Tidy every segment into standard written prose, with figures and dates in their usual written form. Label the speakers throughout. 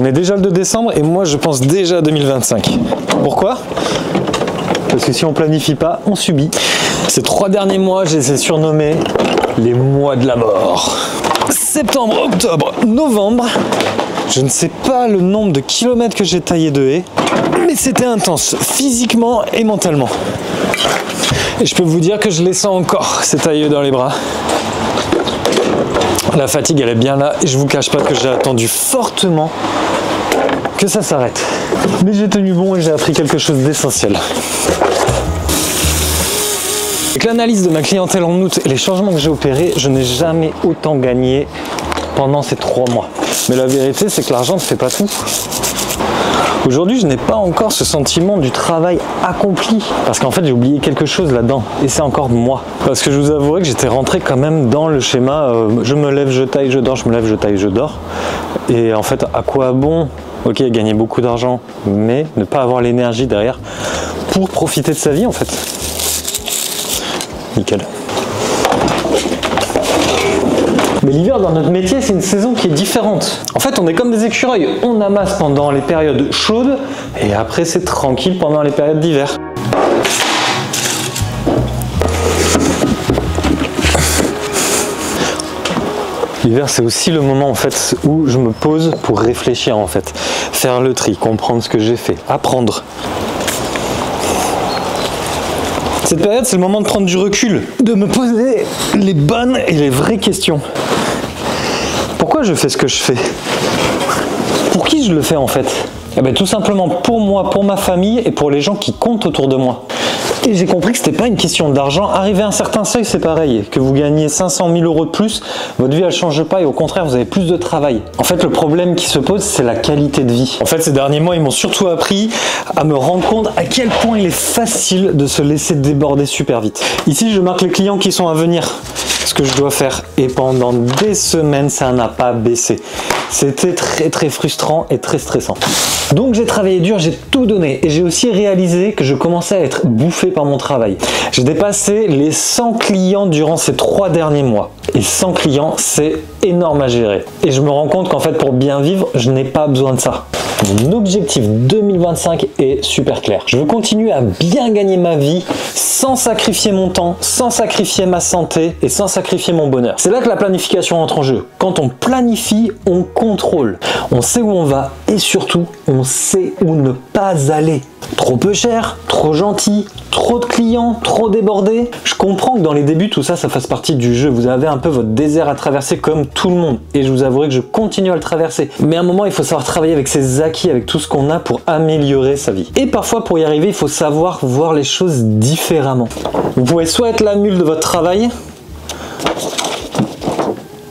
Speaker 1: On est déjà le 2 décembre et moi je pense déjà à 2025. Pourquoi? Parce que si on planifie pas, on subit. Ces 3 derniers mois, je les ai surnommés les mois de la mort. Septembre, octobre, novembre. Je ne sais pas le nombre de kilomètres que j'ai taillé de haies, mais c'était intense, physiquement et mentalement. Et je peux vous dire que je les sens encore, ces tailleux dans les bras. La fatigue, elle est bien là, et je vous cache pas que j'ai attendu fortement que ça s'arrête. Mais j'ai tenu bon et j'ai appris quelque chose d'essentiel. Avec l'analyse de ma clientèle en août et les changements que j'ai opérés, je n'ai jamais autant gagné pendant ces 3 mois. Mais la vérité, c'est que l'argent ne fait pas tout. Aujourd'hui, je n'ai pas encore ce sentiment du travail accompli. Parce qu'en fait, j'ai oublié quelque chose là-dedans. Et c'est encore moi. Parce que je vous avouerai que j'étais rentré quand même dans le schéma je me lève, je taille, je dors, je me lève, je taille, je dors. Et en fait, à quoi bon? Ok, gagner beaucoup d'argent, mais ne pas avoir l'énergie derrière pour profiter de sa vie en fait. Nickel. Mais l'hiver dans notre métier, c'est une saison qui est différente. En fait, on est comme des écureuils. On amasse pendant les périodes chaudes et après c'est tranquille pendant les périodes d'hiver. L'hiver, c'est aussi le moment en fait où je me pose pour réfléchir en fait, faire le tri, comprendre ce que j'ai fait, apprendre. Cette période, c'est le moment de prendre du recul, de me poser les bonnes et les vraies questions. Pourquoi je fais ce que je fais? Pour qui je le fais en fait? Eh bien, tout simplement pour moi, pour ma famille et pour les gens qui comptent autour de moi. Et j'ai compris que c'était pas une question d'argent. Arriver à un certain seuil, c'est pareil. Que vous gagnez 500 000 € de plus, votre vie elle change pas et au contraire vous avez plus de travail. En fait, le problème qui se pose, c'est la qualité de vie. En fait, ces derniers mois, ils m'ont surtout appris à me rendre compte à quel point il est facile de se laisser déborder super vite. Ici, je marque les clients qui sont à venir, ce que je dois faire. Et pendant des semaines, ça n'a pas baissé. C'était très frustrant et très stressant. Donc j'ai travaillé dur, j'ai tout donné et j'ai aussi réalisé que je commençais à être bouffé par mon travail. J'ai dépassé les 100 clients durant ces 3 derniers mois. Et 100 clients, c'est énorme à gérer. Et je me rends compte qu'en fait, pour bien vivre, je n'ai pas besoin de ça. Mon objectif 2025 est super clair. Je veux continuer à bien gagner ma vie sans sacrifier mon temps, sans sacrifier ma santé et sans sacrifier mon bonheur. C'est là que la planification entre en jeu. Quand on planifie, on contrôle. On sait où on va et surtout, on sait où ne pas aller. Trop peu cher, trop gentil, trop de clients, trop débordé. Je comprends que dans les débuts, tout ça, ça fasse partie du jeu. Vous avez un peu votre désert à traverser comme tout le monde. Et je vous avouerai que je continue à le traverser. Mais à un moment, il faut savoir travailler avec ses acquis, avec tout ce qu'on a pour améliorer sa vie. Et parfois, pour y arriver, il faut savoir voir les choses différemment. Vous pouvez soit être la mule de votre travail,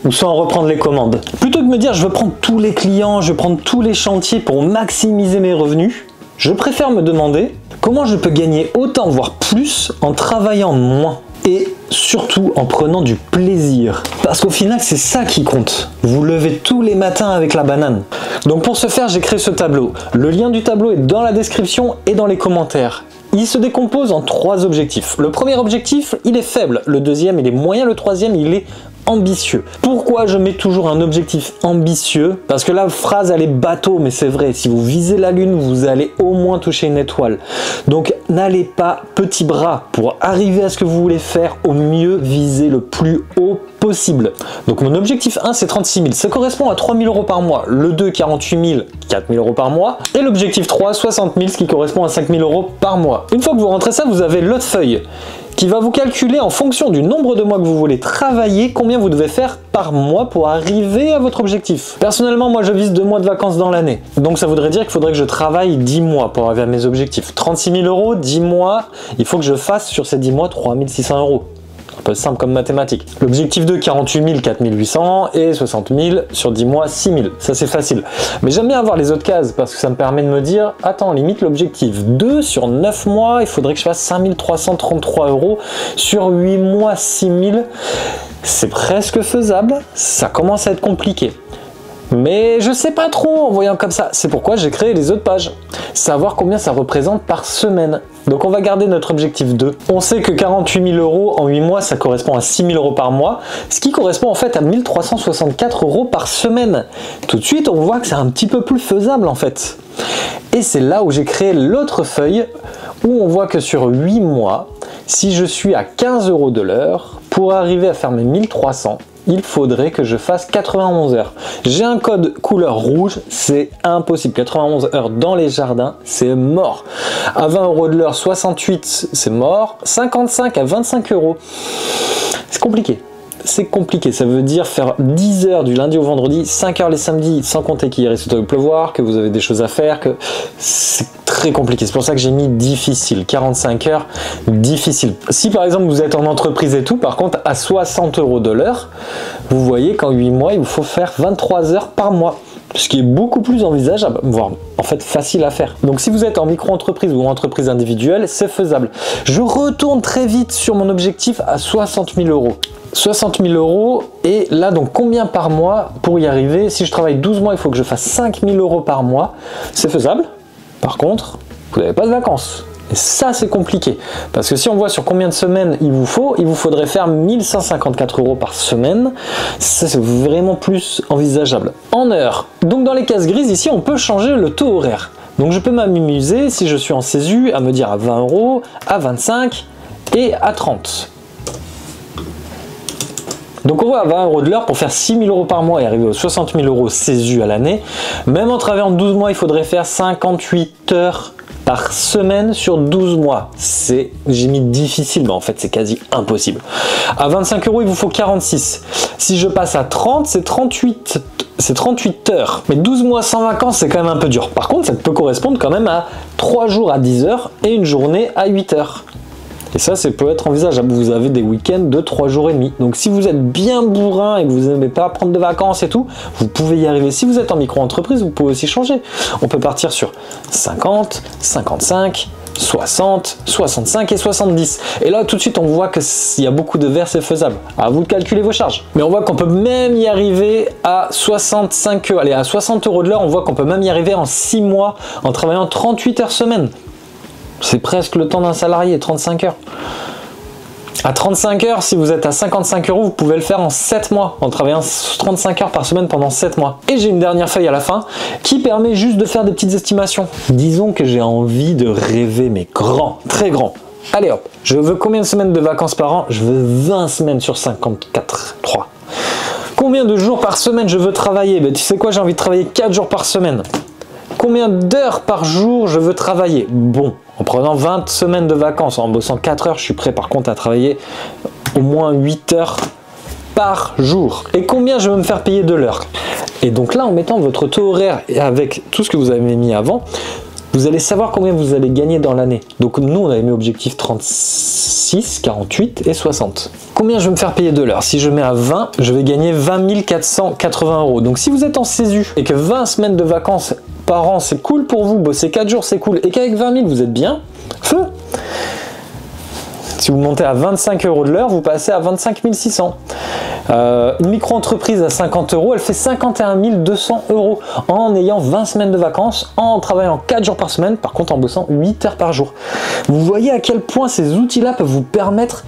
Speaker 1: ou soit en reprendre les commandes. Plutôt que de me dire, je veux prendre tous les clients, je veux prendre tous les chantiers pour maximiser mes revenus, je préfère me demander comment je peux gagner autant, voire plus, en travaillant moins. Et surtout en prenant du plaisir. Parce qu'au final, c'est ça qui compte. Vous levez tous les matins avec la banane. Donc pour ce faire, j'ai créé ce tableau. Le lien du tableau est dans la description et dans les commentaires. Il se décompose en 3 objectifs. Le premier objectif, il est faible. Le deuxième, il est moyen. Le troisième, il est ambitieux. Pourquoi je mets toujours un objectif ambitieux? Parce que la phrase elle est bateau, mais c'est vrai, si vous visez la lune, vous allez au moins toucher une étoile. Donc n'allez pas petit bras. Pour arriver à ce que vous voulez faire, au mieux visez le plus haut possible. Donc mon objectif 1 c'est 36 000, ça correspond à 3 000 € par mois. Le 2 48 000, 4 000 € par mois. Et l'objectif 3 60 000, ce qui correspond à 5 000 € par mois. Une fois que vous rentrez ça, vous avez l'autre feuille qui va vous calculer en fonction du nombre de mois que vous voulez travailler, combien vous devez faire par mois pour arriver à votre objectif. Personnellement, moi je vise 2 mois de vacances dans l'année. Donc ça voudrait dire qu'il faudrait que je travaille 10 mois pour arriver à mes objectifs. 36 000 €, 10 mois, il faut que je fasse sur ces 10 mois 3 600 €. Un peu simple comme mathématiques. L'objectif 2, 48 000, 4 800 et 60 000 sur 10 mois, 6 000. Ça c'est facile. Mais j'aime bien avoir les autres cases parce que ça me permet de me dire, attends, limite l'objectif 2 sur 9 mois, il faudrait que je fasse 5 333 € sur 8 mois, 6 000. C'est presque faisable, ça commence à être compliqué. Mais je sais pas trop en voyant comme ça. C'est pourquoi j'ai créé les autres pages. Savoir combien ça représente par semaine. Donc on va garder notre objectif 2. On sait que 48 000 euros en 8 mois, ça correspond à 6 000 euros par mois, ce qui correspond en fait à 1 364 euros par semaine. Tout de suite, on voit que c'est un petit peu plus faisable en fait. Et c'est là où j'ai créé l'autre feuille, où on voit que sur 8 mois, si je suis à 15 euros de l'heure, pour arriver à faire mes 1300, il faudrait que je fasse 91 heures. J'ai un code couleur rouge, c'est impossible. 91 heures dans les jardins, c'est mort. À 20 euros de l'heure, 68, c'est mort. 55 à 25 euros, c'est compliqué. C'est compliqué, ça veut dire faire 10 heures du lundi au vendredi, 5 heures les samedis, sans compter qu'il risque de pleuvoir, que vous avez des choses à faire, que c'est très compliqué. C'est pour ça que j'ai mis difficile, 45 heures, difficile. Si par exemple vous êtes en entreprise et tout, par contre à 60 euros de l'heure, vous voyez qu'en 8 mois, il vous faut faire 23 heures par mois. Ce qui est beaucoup plus envisageable, voire en fait facile à faire. Donc si vous êtes en micro-entreprise ou en entreprise individuelle, c'est faisable. Je retourne très vite sur mon objectif à 60 000 euros. 60 000 euros, et là donc combien par mois pour y arriver? Si je travaille 12 mois, il faut que je fasse 5 000 euros par mois. C'est faisable. Par contre, vous n'avez pas de vacances. Et ça, c'est compliqué. Parce que si on voit sur combien de semaines il vous faudrait faire 1154 euros par semaine. Ça, c'est vraiment plus envisageable. En heures. Donc dans les cases grises, ici, on peut changer le taux horaire. Donc je peux m'amuser, si je suis en CESU, à me dire à 20 euros, à 25 et à 30. Donc on voit à 20 euros de l'heure pour faire 6 000 euros par mois et arriver aux 60 000 euros CESU à l'année. Même en travaillant 12 mois, il faudrait faire 58 heures par semaine sur 12 mois. J'ai mis difficile, mais en fait c'est quasi impossible. À 25 euros, il vous faut 46. Si je passe à 30, c'est 38 heures. Mais 12 mois sans vacances, c'est quand même un peu dur. Par contre, ça peut correspondre quand même à 3 jours à 10 heures et une journée à 8 heures. Et ça peut être envisageable. Vous avez des week-ends de 3 jours et demi. Donc si vous êtes bien bourrin et que vous n'aimez pas prendre de vacances et tout, vous pouvez y arriver. Si vous êtes en micro-entreprise, vous pouvez aussi changer. On peut partir sur 50, 55, 60, 65 et 70. Et là, tout de suite, on voit qu'il y a beaucoup de verts, c'est faisable. À vous de calculer vos charges. Mais on voit qu'on peut même y arriver à 65 euros. Allez, à 60 euros de l'heure, on voit qu'on peut même y arriver en 6 mois en travaillant 38 heures semaine. C'est presque le temps d'un salarié, 35 heures. À 35 heures, si vous êtes à 55 euros, vous pouvez le faire en 7 mois, en travaillant 35 heures par semaine pendant 7 mois. Et j'ai une dernière feuille à la fin qui permet juste de faire des petites estimations. Disons que j'ai envie de rêver, mais grand, très grand. Allez hop, je veux combien de semaines de vacances par an? Je veux 20 semaines sur 54, 3. Combien de jours par semaine je veux travailler? Ben, tu sais quoi, j'ai envie de travailler 4 jours par semaine. Combien d'heures par jour je veux travailler? Bon, en prenant 20 semaines de vacances, en bossant 4 heures, je suis prêt par contre à travailler au moins 8 heures par jour. Et combien je veux me faire payer de l'heure? Et donc là, en mettant votre taux horaire et avec tout ce que vous avez mis avant, vous allez savoir combien vous allez gagner dans l'année. Donc nous, on avait mis objectif 36, 48 et 60. Combien je vais me faire payer de l'heure? Si je mets à 20, je vais gagner 20 480 euros. Donc si vous êtes en CESU et que 20 semaines de vacances par an, c'est cool pour vous, bosser 4 jours, c'est cool, et qu'avec 20 000, vous êtes bien, feu. Si vous montez à 25 euros de l'heure, vous passez à 25 600. Une micro-entreprise à 50 euros, elle fait 51 200 euros en ayant 20 semaines de vacances, en travaillant 4 jours par semaine, par contre en bossant 8 heures par jour. Vous voyez à quel point ces outils-là peuvent vous permettre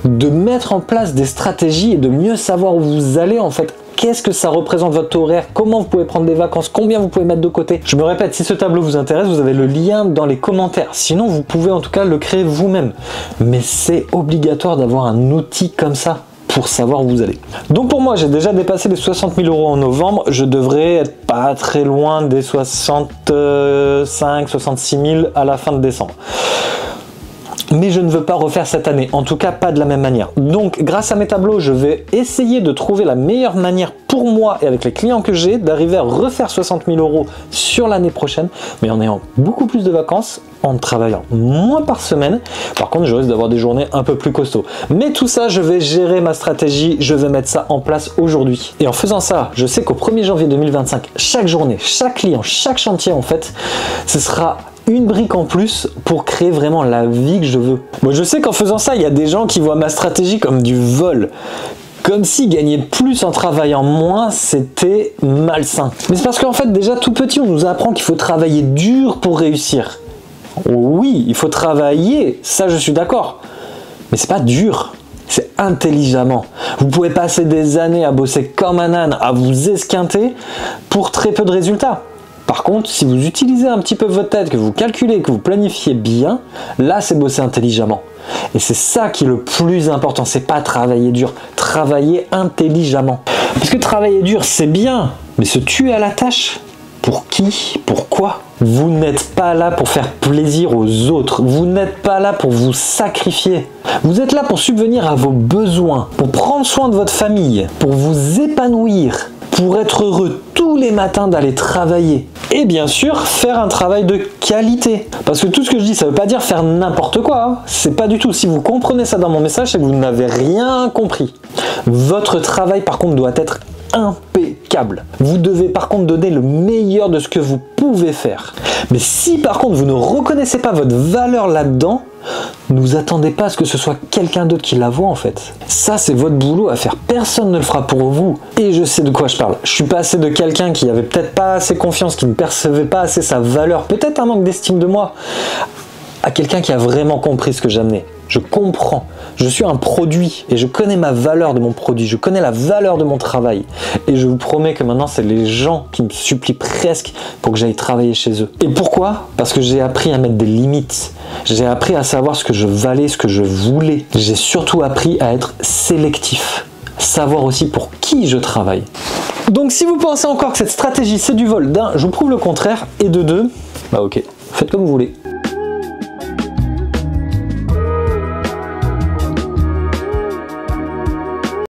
Speaker 1: de mettre en place des stratégies et de mieux savoir où vous allez en fait. Qu'est-ce que ça représente votre taux horaire? Comment vous pouvez prendre des vacances? Combien vous pouvez mettre de côté? Je me répète, si ce tableau vous intéresse, vous avez le lien dans les commentaires. Sinon, vous pouvez en tout cas le créer vous-même. Mais c'est obligatoire d'avoir un outil comme ça pour savoir où vous allez. Donc pour moi, j'ai déjà dépassé les 60 000 euros en novembre. Je devrais être pas très loin des 65 66 000 à la fin de décembre. Mais je ne veux pas refaire cette année, en tout cas pas de la même manière. Donc grâce à mes tableaux, je vais essayer de trouver la meilleure manière pour moi et avec les clients que j'ai d'arriver à refaire 60 000 euros sur l'année prochaine, mais en ayant beaucoup plus de vacances, en travaillant moins par semaine. Par contre, je risque d'avoir des journées un peu plus costauds. Mais tout ça, je vais gérer ma stratégie, je vais mettre ça en place aujourd'hui. Et en faisant ça, je sais qu'au 1er janvier 2025, chaque journée, chaque client, chaque chantier en fait, ce sera une brique en plus pour créer vraiment la vie que je veux. Moi, je sais qu'en faisant ça, il y a des gens qui voient ma stratégie comme du vol. Comme si gagner plus en travaillant moins, c'était malsain. Mais c'est parce qu'en fait, déjà tout petit, on nous apprend qu'il faut travailler dur pour réussir. Oui, il faut travailler, ça je suis d'accord. Mais c'est pas dur, c'est intelligemment. Vous pouvez passer des années à bosser comme un âne, à vous esquinter pour très peu de résultats. Par contre, si vous utilisez un petit peu votre tête, que vous calculez, que vous planifiez bien, là c'est bosser intelligemment. Et c'est ça qui est le plus important, c'est pas travailler dur, travailler intelligemment. Parce que travailler dur c'est bien, mais se tuer à la tâche, pour qui? Pourquoi? Vous n'êtes pas là pour faire plaisir aux autres, vous n'êtes pas là pour vous sacrifier. Vous êtes là pour subvenir à vos besoins, pour prendre soin de votre famille, pour vous épanouir, pour être heureux tous les matins d'aller travailler. Et bien sûr, faire un travail de qualité. Parce que tout ce que je dis, ça ne veut pas dire faire n'importe quoi. Hein. C'est pas du tout. Si vous comprenez ça dans mon message, c'est que vous n'avez rien compris. Votre travail, par contre, doit être impeccable. Vous devez par contre donner le meilleur de ce que vous pouvez faire. Mais si par contre vous ne reconnaissez pas votre valeur là-dedans, ne vous attendez pas à ce que ce soit quelqu'un d'autre qui la voit en fait. Ça c'est votre boulot à faire, personne ne le fera pour vous. Et je sais de quoi je parle. Je suis passé de quelqu'un qui avait peut-être pas assez confiance, qui ne percevait pas assez sa valeur, peut-être un manque d'estime de moi, à quelqu'un qui a vraiment compris ce que j'amenais. Je comprends, je suis un produit et je connais ma valeur de mon produit, je connais la valeur de mon travail. Et je vous promets que maintenant, c'est les gens qui me supplient presque pour que j'aille travailler chez eux. Et pourquoi? Parce que j'ai appris à mettre des limites. J'ai appris à savoir ce que je valais, ce que je voulais. J'ai surtout appris à être sélectif. Savoir aussi pour qui je travaille. Donc si vous pensez encore que cette stratégie c'est du vol, d'un, je vous prouve le contraire, et de deux, bah ok, faites comme vous voulez.